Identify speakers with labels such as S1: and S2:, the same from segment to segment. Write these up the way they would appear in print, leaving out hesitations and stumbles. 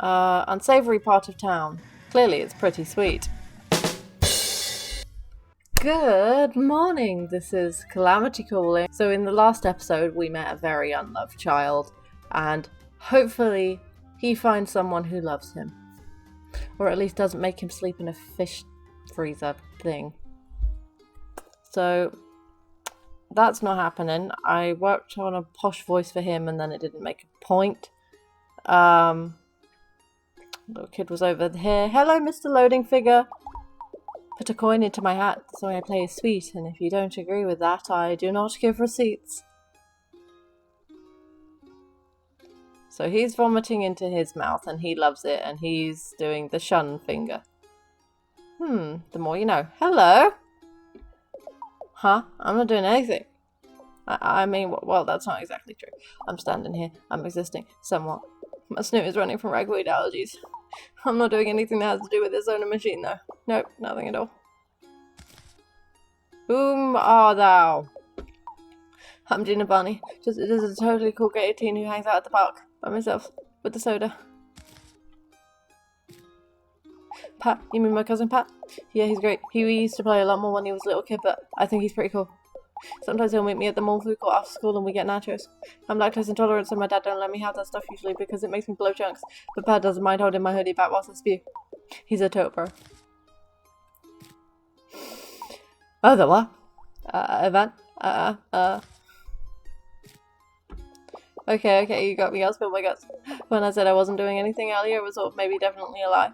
S1: unsavory part of town. Clearly it's pretty sweet. Good morning, this is Calamity calling. So in the last episode we met a very unloved child, and hopefully he finds someone who loves him. Or at least doesn't make him sleep in a fish freezer thing. So that's not happening. I worked on a posh voice for him and then it didn't make a point. Little kid was over here. Hello, Mr. Loading Figure. Put a coin into my hat, so I play sweet, and if you don't agree with that, I do not give receipts. So he's vomiting into his mouth, and he loves it, and he's doing the shun finger. The more you know. Hello? Huh? I'm not doing anything. I mean, well, that's not exactly true. I'm standing here. I'm existing, somewhat. My snoot is running from ragweed allergies. I'm not doing anything that has to do with this owner machine, though. Nope, nothing at all. Whom art thou? I'm Gina Bunny. Just it is a totally cool gay teen who hangs out at the park by myself with the soda. Pat? You mean my cousin Pat? Yeah, he's great. He used to play a lot more when he was a little kid, but I think he's pretty cool. Sometimes he'll meet me at the mall food court after school and we get nachos. I'm lactose intolerant, so my dad don't let me have that stuff usually because it makes me blow chunks. But Pat doesn't mind holding my hoodie back whilst I spew. He's a tote bro. Oh, the what? Event? Okay, you got me. I'll spill my guts. When I said I wasn't doing anything earlier, it was all maybe definitely a lie.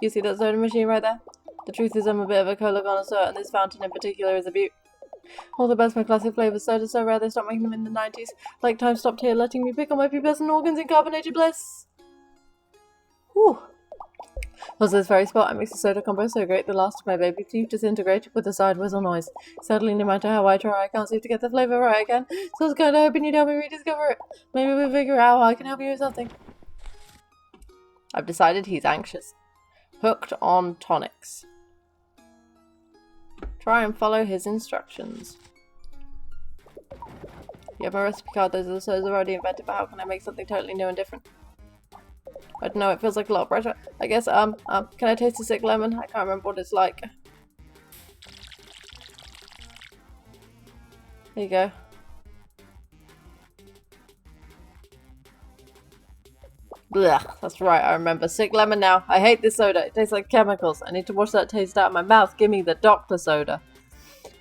S1: You see that soda machine right there? The truth is I'm a bit of a cola connoisseur, and this fountain in particular is a beaut. All the best my classic flavors soda so rare they stopped making them in the 90s. Like time stopped here, letting me pick on my pubescent organs in carbonated bliss. Whew. Was this very spot? I mix the soda combo so great the last of my baby teeth disintegrated with a side whistle noise. Sadly, no matter how I try, I can't seem to get the flavor right again. So I was kind of hoping you'd help me rediscover it. Maybe we'll figure out how I can help you with something. I've decided he's anxious. Hooked on tonics. Try and follow his instructions. You have my recipe card. Those are the sodas I've already invented, but how can I make something totally new and different? I don't know, it feels like a lot of pressure. I guess, can I taste the sick lemon? I can't remember what it's like. There you go. Blech, that's right, I remember. Sick lemon now. I hate this soda. It tastes like chemicals. I need to wash that taste out of my mouth. Give me the Dr. soda.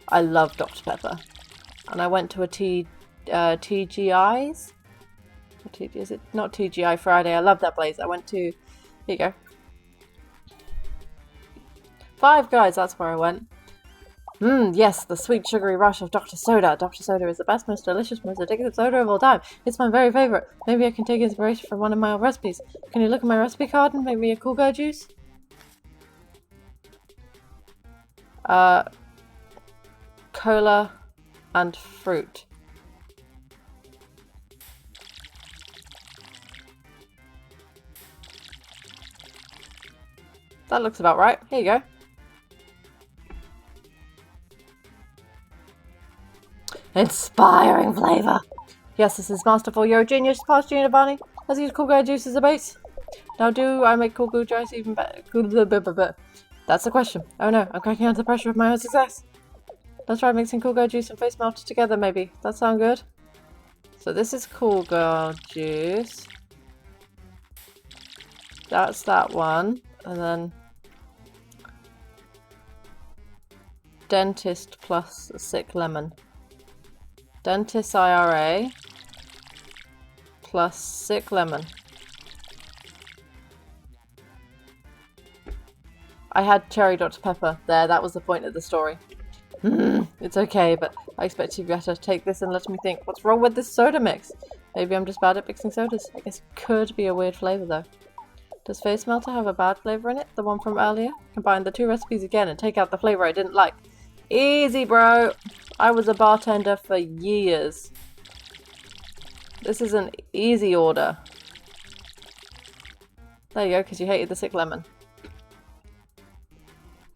S1: I love Dr. Pepper. And I went to a TGI's? Is it not TGI Friday? I love that place. I went to... Here you go. Five Guys, that's where I went. Yes, the sweet sugary rush of Dr. Soda. Dr. Soda is the best, most delicious, most addictive soda of all time. It's my very favorite. Maybe I can take inspiration from one of my old recipes. Can you look at my recipe card and make me a cool guy juice? Cola and fruit. That looks about right. Here you go. Inspiring flavor. Yes, this is masterful. You're a genius, past Gina Bunny. Let's use cool guy juice as a base. Now do I make cool guy juice even better? That's the question. Oh no, I'm cracking under the pressure of my own success. Let's try mixing cool guy juice and face melted together maybe. That sound good? So this is cool girl juice. That's that one. And then dentist plus a sick lemon. Dentist IRA plus sick lemon. I had cherry Dr. Pepper there. That was the point of the story. It's okay, but I expect you better take this and let me think. What's wrong with this soda mix? Maybe I'm just bad at mixing sodas. I guess it could be a weird flavor though. Does Face Melter have a bad flavor in it? The one from earlier? Combine the two recipes again and take out the flavor I didn't like. Easy, bro! I was a bartender for years. This is an easy order. There you go, because you hated the sick lemon.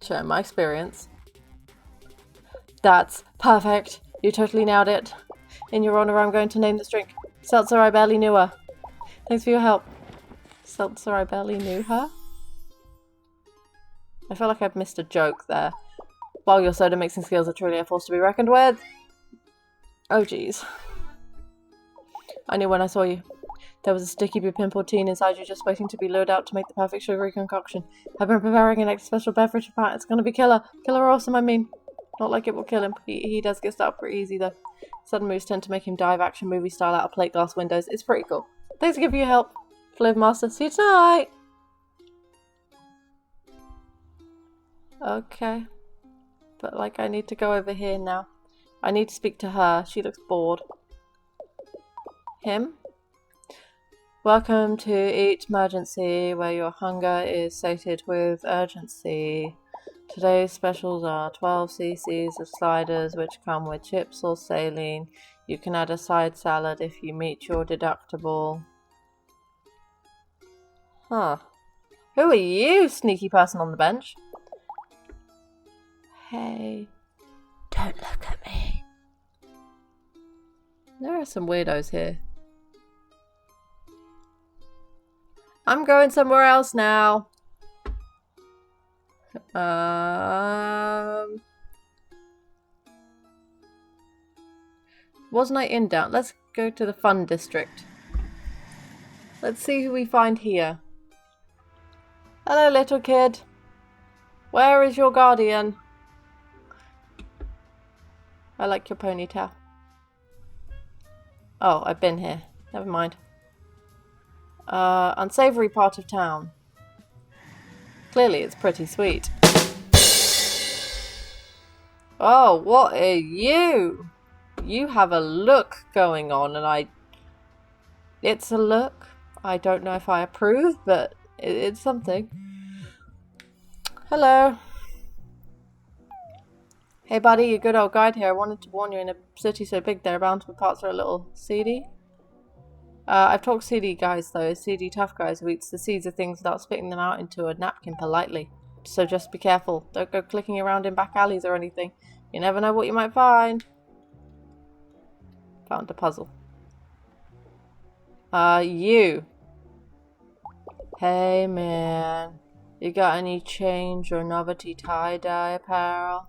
S1: Share my experience. That's perfect. You totally nailed it. In your honor, I'm going to name this drink. Seltzer, I barely knew her. Thanks for your help. Seltzer, I barely knew her. I feel like I've missed a joke there. While your soda mixing skills are truly a force to be reckoned with. Oh jeez. I knew when I saw you. There was a sticky pimpled teen inside you just waiting to be lured out to make the perfect sugary concoction. I've been preparing an extra special beverage for it. It's gonna be killer. Killer awesome, I mean. Not like it will kill him. He does get started pretty easy though. Sudden moves tend to make him dive action movie style out of plate glass windows. It's pretty cool. Thanks again for your help. Fliv Master. See you tonight! Okay. But like I need to go over here now. I need to speak to her. She looks bored. Him? Welcome to Eat Emergency, where your hunger is sated with urgency. Today's specials are 12 cc's of sliders, which come with chips or saline. You can add a side salad if you meet your deductible. Huh. Who are you, sneaky person on the bench? Hey. Don't look at me. There are some weirdos here. I'm going somewhere else now. Wasn't I in down? Let's go to the fun district. Let's see who we find here. Hello, little kid. Where is your guardian? I like your ponytail. Oh, I've been here. Never mind. Unsavory part of town. Clearly it's pretty sweet. Oh, what are you? You have a look going on and it's a look. I don't know if I approve, but it's something. Hello. Hey buddy, you good old guide here. I wanted to warn you, in a city so big there are bound to be parts that are a little seedy. I've talked seedy guys though, seedy tough guys who eats the seeds of things without spitting them out into a napkin politely. So just be careful. Don't go clicking around in back alleys or anything. You never know what you might find. Found a puzzle. You. Hey man. You got any change or novelty tie-dye apparel?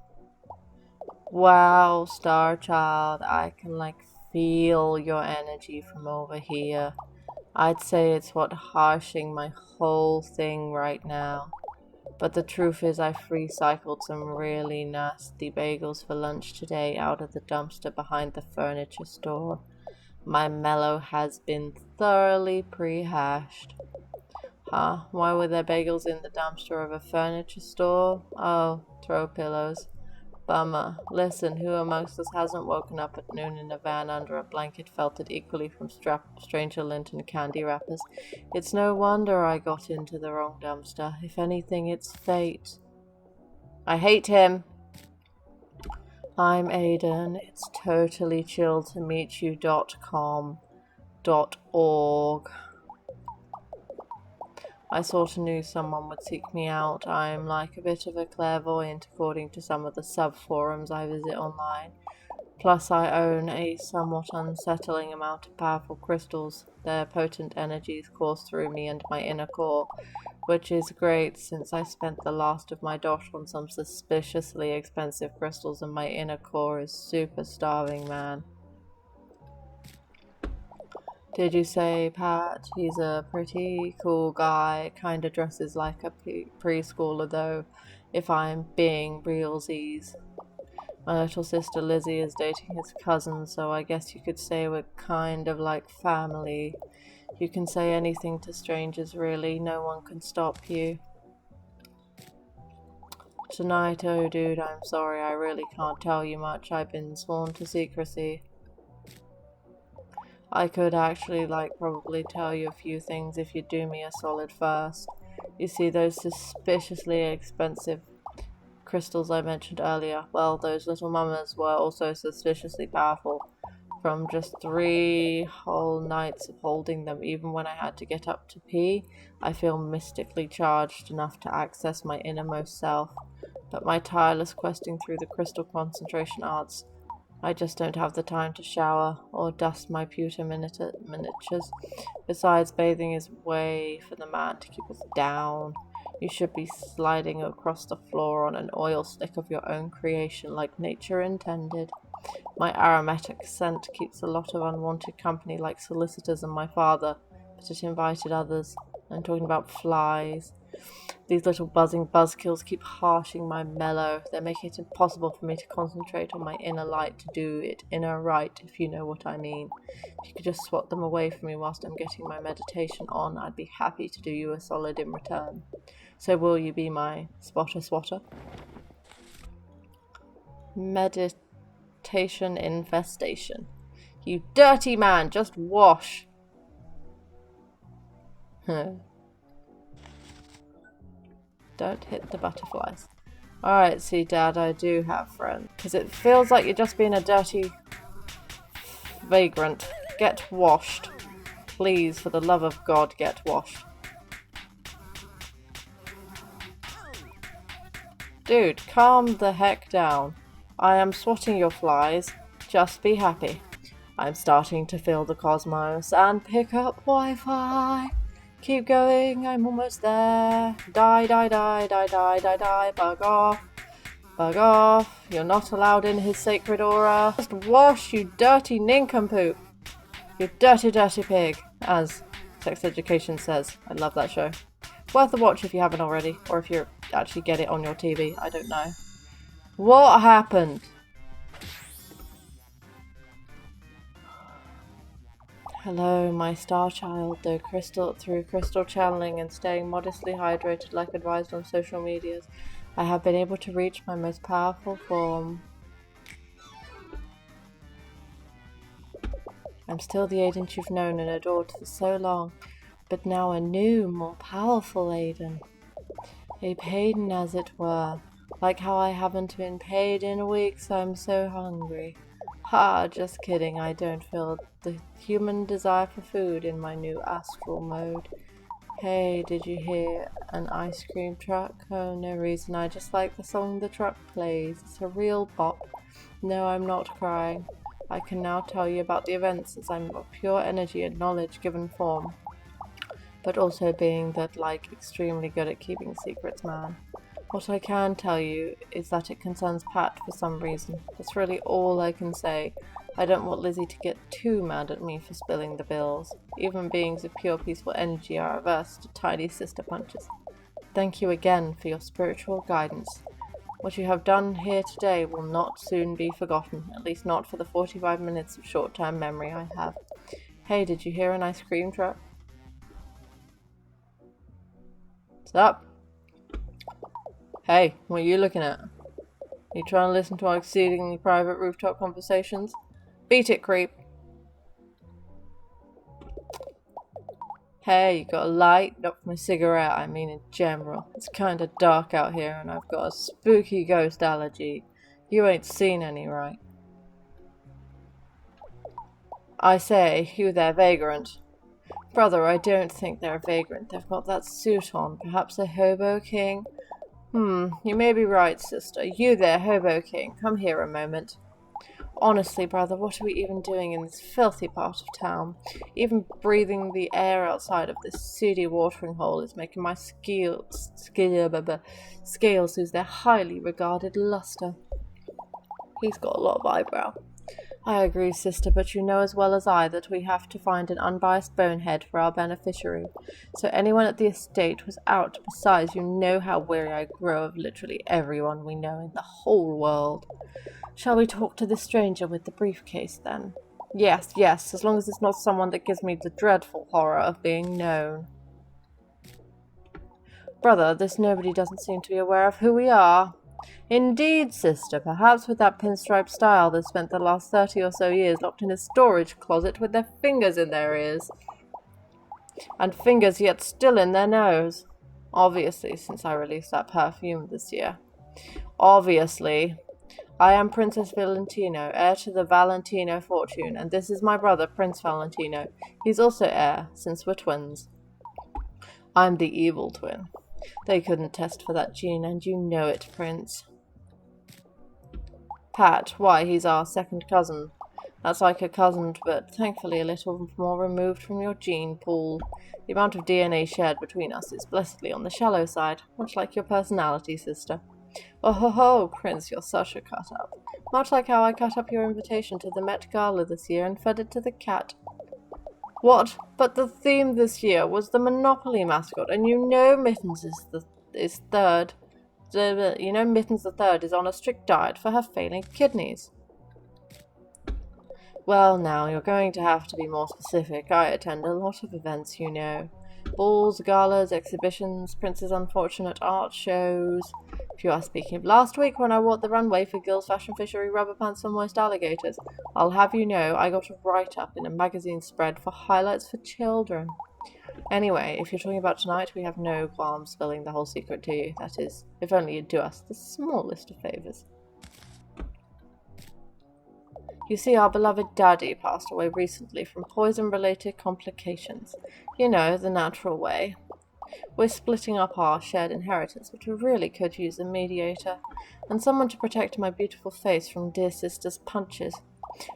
S1: Wow, Star Child. I can like feel your energy from over here. I'd say it's what harshing my whole thing right now. But the truth is I free-cycled some really nasty bagels for lunch today out of the dumpster behind the furniture store. My mellow has been thoroughly pre-hashed. Huh? Why were there bagels in the dumpster of a furniture store? Oh, throw pillows. Bummer. Listen, who amongst us hasn't woken up at noon in a van under a blanket felted equally from Stranger Lint and candy wrappers? It's no wonder I got into the wrong dumpster. If anything, it's fate. I hate him. I'm Aiden. It's totally chill to meet you.com.org. I sort of knew someone would seek me out. I'm like a bit of a clairvoyant according to some of the sub-forums I visit online. Plus I own a somewhat unsettling amount of powerful crystals. Their potent energies course through me and my inner core, which is great since I spent the last of my dosh on some suspiciously expensive crystals and my inner core is super starving, man. Did you say Pat? He's a pretty cool guy. Kinda dresses like a preschooler though, if I'm being realsies. My little sister Lizzie is dating his cousin, so I guess you could say we're kind of like family. You can say anything to strangers really, no one can stop you. Tonight, oh dude, I'm sorry, I really can't tell you much. I've been sworn to secrecy. I could actually, probably tell you a few things if you do me a solid first. You see, those suspiciously expensive crystals I mentioned earlier, well, those little mamas were also suspiciously powerful. From just 3 whole nights of holding them, even when I had to get up to pee, I feel mystically charged enough to access my innermost self. But my tireless questing through the crystal concentration arts I just don't have the time to shower or dust my pewter miniatures. Besides, bathing is way for the man to keep us down. You should be sliding across the floor on an oil slick of your own creation like nature intended. My aromatic scent keeps a lot of unwanted company like solicitors and my father, but it invited others. I'm talking about flies. These little buzzing buzzkills keep harshing my mellow. They're making it impossible for me to concentrate on my inner light to do it inner right, if you know what I mean. If you could just swat them away from me whilst I'm getting my meditation on, I'd be happy to do you a solid in return. So will you be my spotter swatter? Meditation infestation. You dirty man, just wash. Don't hit the butterflies. Alright, see, Dad, I do have friends. Because it feels like you're just being a dirty vagrant. Get washed. Please, for the love of God, get washed. Dude, calm the heck down. I am swatting your flies. Just be happy. I'm starting to feel the cosmos and pick up Wi-Fi. Keep going, I'm almost there. Die, die, die, die, die, die, die. Bug off. Bug off. You're not allowed in his sacred aura. Just wash, you dirty nincompoop. You dirty, dirty pig. As Sex Education says. I love that show. Worth a watch if you haven't already. Or if you actually get it on your TV. I don't know. What happened? Hello, my star child. Through crystal channeling and staying modestly hydrated like advised on social medias, I have been able to reach my most powerful form. I'm still the Aiden you've known and adored for so long, but now a new, more powerful Aiden. A Payden, as it were. Like how I haven't been paid in a week, so I'm so hungry. Ha, just kidding, I don't feel the human desire for food in my new astral mode. Hey, did you hear an ice cream truck? Oh, no reason, I just like the song the truck plays. It's a real bop. No, I'm not crying. I can now tell you about the events as I'm of pure energy and knowledge given form. But also being that, like, extremely good at keeping secrets, man. What I can tell you is that it concerns Pat for some reason. That's really all I can say. I don't want Lizzie to get too mad at me for spilling the bills. Even beings of pure peaceful energy are averse to tiny sister punches. Thank you again for your spiritual guidance. What you have done here today will not soon be forgotten, at least not for the 45 minutes of short-term memory I have. Hey, did you hear an ice cream truck? What's up? Hey, what are you looking at? You trying to listen to our exceedingly private rooftop conversations? Beat it, creep. Hey, you got a light? Not for my cigarette, I mean in general. It's kinda dark out here and I've got a spooky ghost allergy. You ain't seen any, right? I say, you there, vagrant. Brother, I don't think they're a vagrant. They've got that suit on. Perhaps a hobo king? You may be right, sister. You there, Hobo King. Come here a moment. Honestly, brother, what are we even doing in this filthy part of town? Even breathing the air outside of this seedy watering hole is making my scales lose their highly regarded luster. He's got a lot of eyebrow. I agree, sister, but you know as well as I that we have to find an unbiased bonehead for our beneficiary. So anyone at the estate was out. Besides, you know how weary I grow of literally everyone we know in the whole world. Shall we talk to this stranger with the briefcase, then? Yes, as long as it's not someone that gives me the dreadful horror of being known. Brother, this nobody doesn't seem to be aware of who we are. Indeed, sister, perhaps with that pinstripe style they've spent the last 30 or so years locked in a storage closet with their fingers in their ears. And fingers yet still in their nose. Obviously, since I released that perfume this year. Obviously. I am Princess Valentino, heir to the Valentino fortune, and this is my brother, Prince Valentino. He's also heir, since we're twins. I'm the evil twin. They couldn't test for that gene, and you know it, Prince. Pat, why, he's our second cousin. That's like a cousin, but thankfully a little more removed from your gene pool. The amount of DNA shared between us is blessedly on the shallow side, much like your personality, sister. Oh ho ho, Prince, you're such a cut-up. Much like how I cut up your invitation to the Met Gala this year and fed it to the cat. What? But the theme this year was the Monopoly mascot, and you know Mittens is third. You know Mittens the third is on a strict diet for her failing kidneys. Well, now, you're going to have to be more specific. I attend a lot of events, you know. Balls, galas, exhibitions, Prince's unfortunate art shows. If you are speaking of last week when I walked the runway for Gil's Fashion Fishery rubber pants for moist alligators, I'll have you know I got a write-up in a magazine spread for highlights for children. Anyway, if you're talking about tonight, we have no qualms spilling the whole secret to you. That is, if only you'd do us the smallest of favours. You see, our beloved Daddy passed away recently from poison-related complications. You know, the natural way. We're splitting up our shared inheritance, but we really could use a mediator, and someone to protect my beautiful face from dear sister's punches.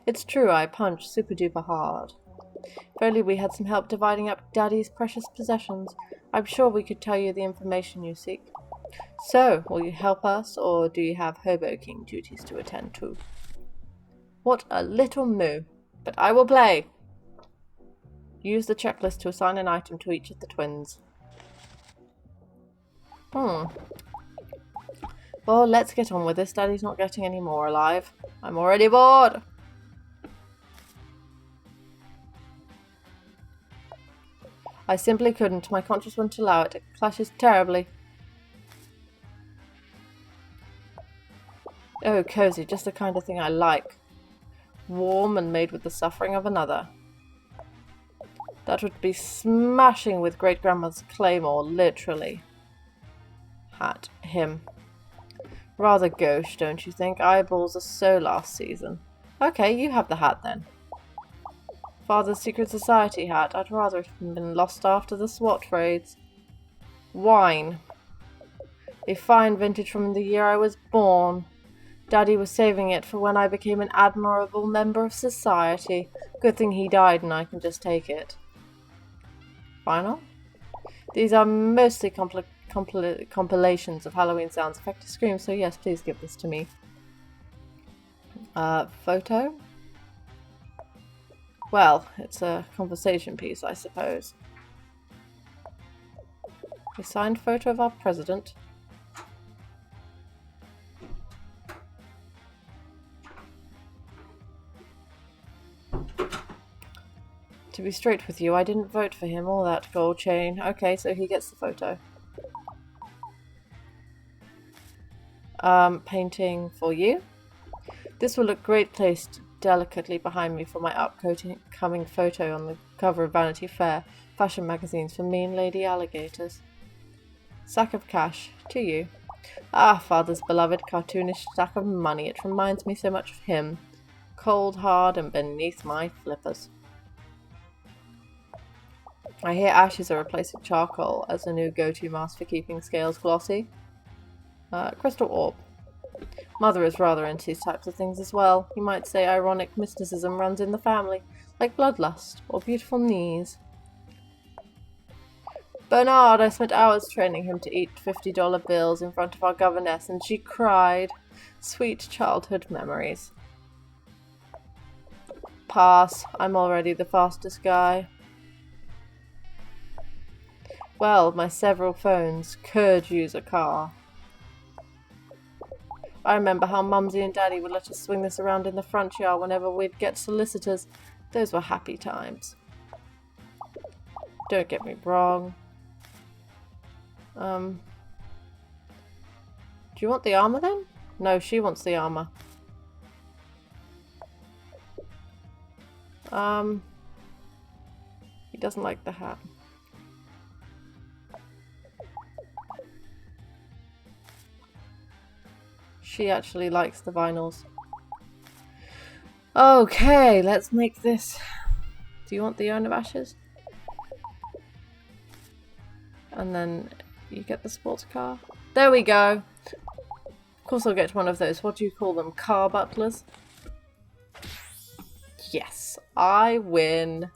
S1: It's true, I punch super-duper hard. If only we had some help dividing up Daddy's precious possessions, I'm sure we could tell you the information you seek. So, will you help us, or do you have Hobo King duties to attend to? What a little moo. But I will play. Use the checklist to assign an item to each of the twins. Well, let's get on with this. Daddy's not getting any more alive. I'm already bored. I simply couldn't. My conscience wouldn't allow it. It clashes terribly. Oh, cozy. Just the kind of thing I like. Warm and made with the suffering of another. That would be smashing with great-grandma's claymore, literally. Hat. Him. Rather gauche, don't you think? Eyeballs are so last season. Okay, you have the hat then. Father's Secret Society hat. I'd rather it had been lost after the SWAT raids. Wine. A fine vintage from the year I was born. Daddy was saving it for when I became an admirable member of society. Good thing he died and I can just take it. Final? These are mostly compilations of Halloween sounds, effective screams, so yes, please give this to me. Photo? Well, it's a conversation piece, I suppose. A signed photo of our president. To be straight with you, I didn't vote for him or that gold chain. Okay, so he gets the photo. Painting for you. This will look great placed delicately behind me for my upcoming photo on the cover of Vanity Fair fashion magazines for mean lady alligators. Sack of cash. To you. Ah, Father's beloved cartoonish sack of money. It reminds me so much of him. Cold, hard, and beneath my flippers. I hear ashes are replacing charcoal as a new go-to mask for keeping scales glossy. Crystal orb. Mother is rather into these types of things as well. You might say ironic mysticism runs in the family, like bloodlust or beautiful knees. Bernard, I spent hours training him to eat $50 bills in front of our governess, and she cried. Sweet childhood memories. Pass. I'm already the fastest guy. Well, my several phones could use a car. I remember how Mumsy and Daddy would let us swing this around in the front yard whenever we'd get solicitors. Those were happy times. Don't get me wrong. Do you want the armor then? No, she wants the armor. He doesn't like the hat. She actually likes the vinyls. Okay, let's make this. Do you want the urn of ashes? And then you get the sports car. There we go. Of course I'll get one of those, what do you call them, car butlers? Yes, I win.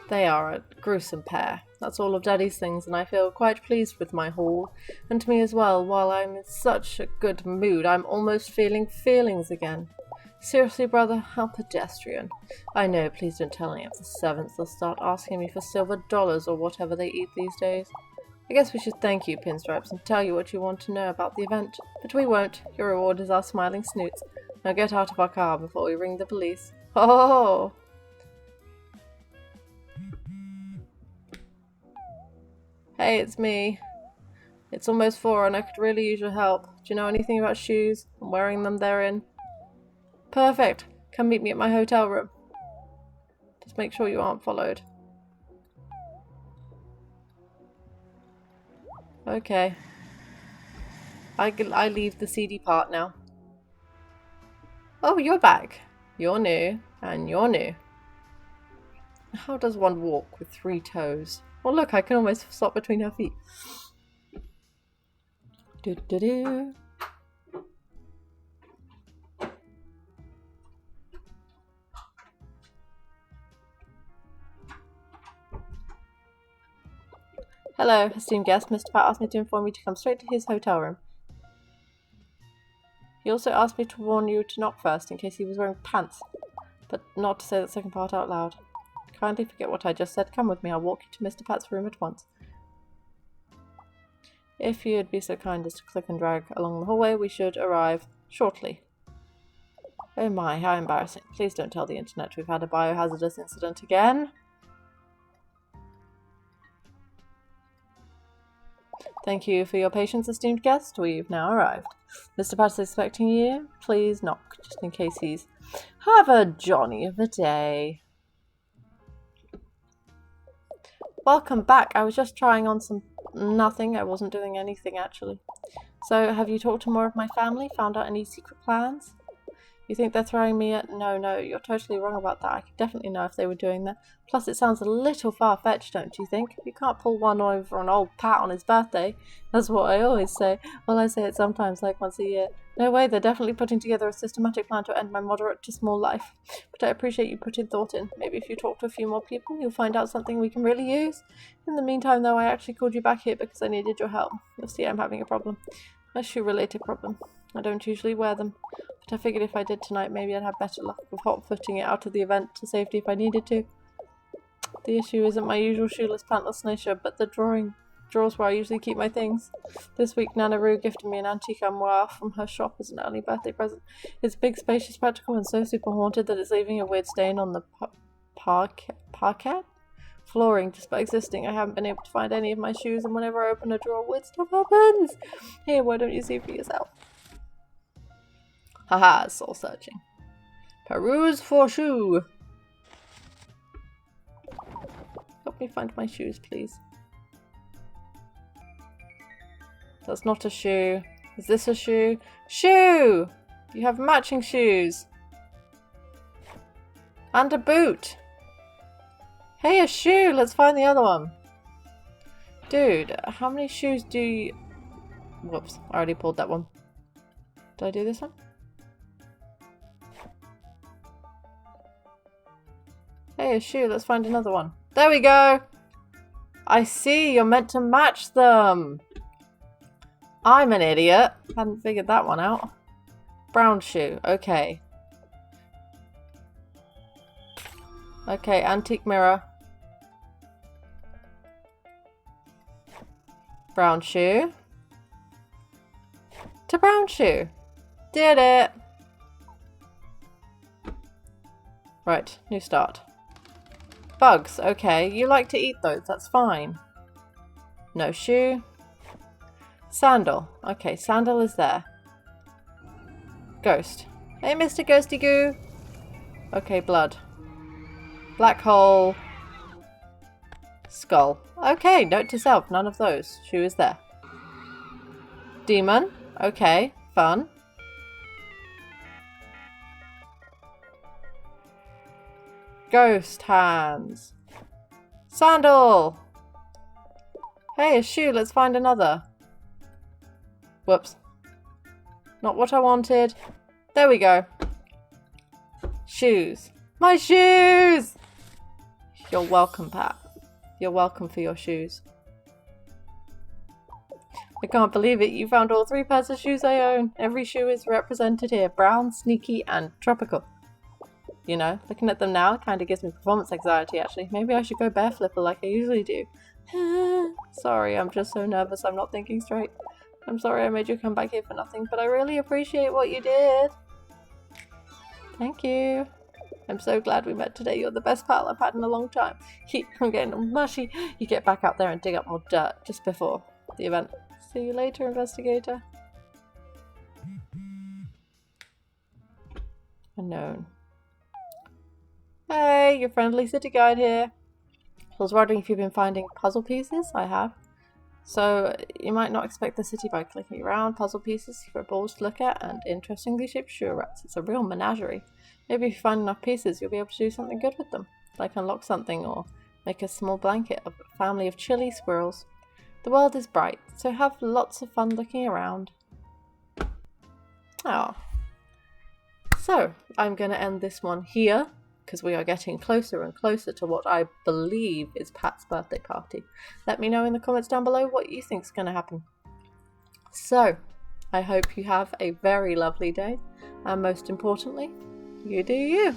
S1: They are a gruesome pair. That's all of Daddy's things, and I feel quite pleased with my haul. And to me as well, while I'm in such a good mood, I'm almost feeling feelings again. Seriously, brother, how pedestrian. I know, please don't tell any of the servants. They'll start asking me for silver dollars or whatever they eat these days. I guess we should thank you, Pinstripes, and tell you what you want to know about the event. But we won't. Your reward is our smiling snoots. Now get out of our car before we ring the police. Oh! Hey, it's me. It's almost 4 and I could really use your help. Do you know anything about shoes and wearing them therein? Perfect. Come meet me at my hotel room. Just make sure you aren't followed. Okay. I leave the seedy part now. Oh, you're back. You're new. And you're new. How does one walk with 3 toes? Well, look, I can almost swap between her feet. Do-do-do. Hello, esteemed guest. Mr. Pat asked me to inform you to come straight to his hotel room. He also asked me to warn you to knock first in case he was wearing pants, but not to say that second part out loud. Kindly forget what I just said. Come with me. I'll walk you to Mr. Pat's room at once. If you'd be so kind as to click and drag along the hallway, we should arrive shortly. Oh my, how embarrassing. Please don't tell the internet we've had a biohazardous incident again. Thank you for your patience, esteemed guest. We've now arrived. Mr. Pat's expecting you. Please knock, just in case he's... Have a Johnny of a day. Welcome back. I was just trying on some... Nothing. I wasn't doing anything, actually. So, have you talked to more of my family? Found out any secret plans? You think they're throwing me at... No, you're totally wrong about that. I could definitely know if they were doing that. Plus, it sounds a little far-fetched, don't you think? You can't pull one over on old Pat on his birthday. That's what I always say. Well, I say it sometimes, like once a year. No way, they're definitely putting together a systematic plan to end my moderate to small life. But I appreciate you putting thought in. Maybe if you talk to a few more people, you'll find out something we can really use. In the meantime, though, I actually called you back here because I needed your help. You'll see I'm having a problem. A shoe-related problem. I don't usually wear them. But I figured if I did tonight, maybe I'd have better luck with hot-footing it out of the event to safety if I needed to. The issue isn't my usual shoeless, pantless nature, but the drawers where I usually keep my things. This week, Nana Roo gifted me an antique armoire from her shop as an early birthday present. It's big, spacious, practical, and so super haunted that it's leaving a weird stain on the parquet flooring just by existing. I haven't been able to find any of my shoes, and whenever I open a drawer, weird stuff happens. Here, why don't you see for yourself? Haha, soul searching. Peruse for shoe. Help me find my shoes, please. That's not a shoe. Is this a shoe? Shoe! You have matching shoes. And a boot. Hey, a shoe! Let's find the other one. Dude, how many shoes do you... Whoops, I already pulled that one. Did I do this one? Hey, a shoe. Let's find another one. There we go! I see, you're meant to match them! I'm an idiot. Hadn't figured that one out. Brown shoe. Okay. Okay, antique mirror. Brown shoe. To brown shoe. Did it! Right, new start. Bugs. Okay, you like to eat those. That's fine. No shoe. Sandal. Okay, sandal is there. Ghost. Hey, Mr. Ghosty Goo. Okay, blood. Black hole. Skull. Okay, note to self. None of those. Shoe is there. Demon. Okay, fun. Ghost hands. Sandal. Hey, a shoe. Let's find another. Whoops. Not what I wanted. There we go. Shoes. My shoes! You're welcome, Pat. You're welcome for your shoes. I can't believe it. You found all 3 pairs of shoes I own. Every shoe is represented here. Brown, sneaky, and tropical. You know, looking at them now kind of gives me performance anxiety, actually. Maybe I should go bare flipper like I usually do. Sorry, I'm just so nervous I'm not thinking straight. I'm sorry I made you come back here for nothing, but I really appreciate what you did. Thank you. I'm so glad we met today. You're the best pal I've had in a long time. I'm getting all mushy. You get back out there and dig up more dirt just before the event. See you later, investigator. Unknown. Hey, your friendly city guide here. I was wondering if you've been finding puzzle pieces. I have. So, you might not expect the city by clicking around. Puzzle pieces for balls to look at, and interestingly shaped sewer rats. It's a real menagerie. Maybe if you find enough pieces, you'll be able to do something good with them. Like unlock something, or make a small blanket of a family of chili squirrels. The world is bright, so have lots of fun looking around. Oh. So, I'm going to end this one here, because we are getting closer and closer to what I believe is Pat's birthday party. Let me know in the comments down below what you think is going to happen. So, I hope you have a very lovely day, and most importantly, you do you.